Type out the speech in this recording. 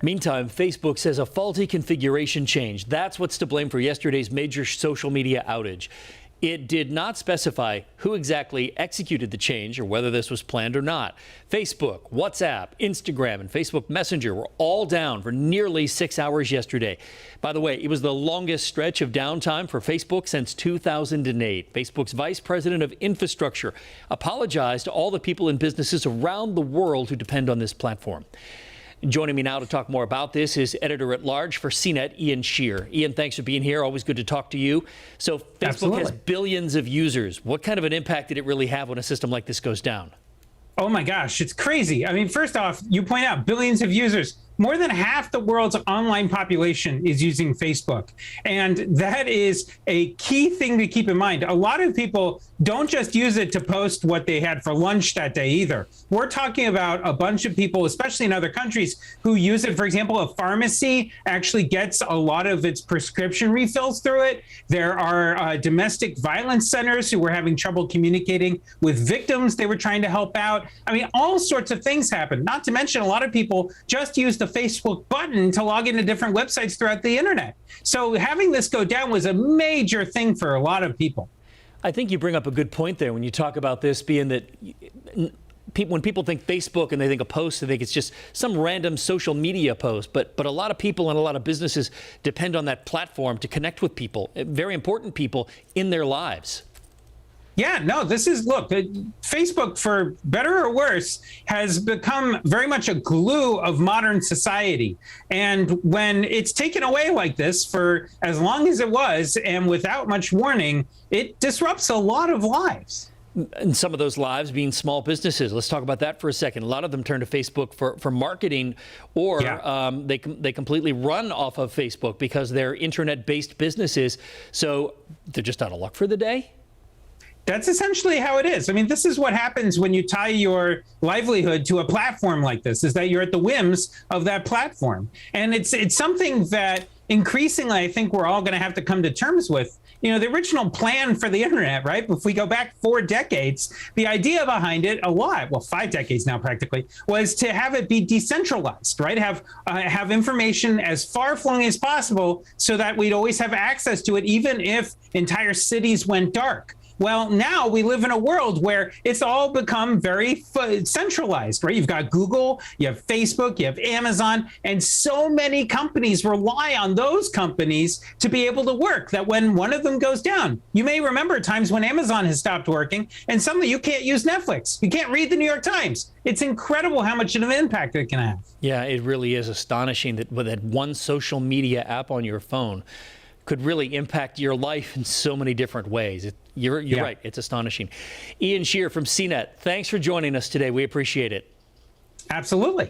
Meantime, Facebook says a faulty configuration change. That's what's to blame for yesterday's major social media outage. It did not specify who exactly executed the change or whether this was planned or not. Facebook, WhatsApp, Instagram, and Facebook Messenger were all down for nearly 6 hours yesterday. By the way, it was the longest stretch of downtime for Facebook since 2008. Facebook's vice president of infrastructure apologized to all the people and businesses around the world who depend on this platform. Joining me now to talk more about this is editor-at-large for CNET, Ian Shear. Ian, thanks for being here. Always good to talk to you. So Facebook Absolutely. has billions of users. What kind of an impact did it really have when a system like this goes down? Oh my gosh, it's crazy. I mean, first off, you point out billions of users. More than half the world's online population is using Facebook. And that is a key thing to keep in mind. A lot of people don't just use it to post what they had for lunch that day either. We're talking about a bunch of people, especially in other countries, who use it. For example, a pharmacy actually gets a lot of its prescription refills through it. There are domestic violence centers who were having trouble communicating with victims they were trying to help out. I mean, all sorts of things happen. Not to mention, a lot of people just use the Facebook button to log into different websites throughout the internet. So having this go down was a major thing for a lot of people. I think you bring up a good point there when you talk about this being that when people think Facebook and they think a post, they think it's just some random social media post. But a lot of people and a lot of businesses depend on that platform to connect with people, very important people in their lives. Yeah, no, look, Facebook, for better or worse, has become very much a glue of modern society. And when it's taken away like this for as long as it was and without much warning, it disrupts a lot of lives. And some of those lives being small businesses. Let's talk about that for a second. A lot of them turn to Facebook for marketing, or they completely run off of Facebook because they're internet-based businesses. So they're just out of luck for the day. That's essentially how it is. I mean, this is what happens when you tie your livelihood to a platform like this, is that you're at the whims of that platform. And it's something that increasingly I think we're all going to have to come to terms with. You know, the original plan for the internet, right? If we go back 4 decades, the idea behind it, 5 decades now practically, was to have it be decentralized, right? Have information as far flung as possible so that we'd always have access to it, even if entire cities went dark. Well, now we live in a world where it's all become very centralized, right? You've got Google, you have Facebook, you have Amazon, and so many companies rely on those companies to be able to work, that when one of them goes down, you may remember times when Amazon has stopped working and suddenly you can't use Netflix. You can't read the New York Times. It's incredible how much of an impact it can have. Yeah, it really is astonishing that with that one social media app on your phone could really impact your life in so many different ways. You're right. It's astonishing. Ian Shear from CNET, thanks for joining us today. We appreciate it. Absolutely.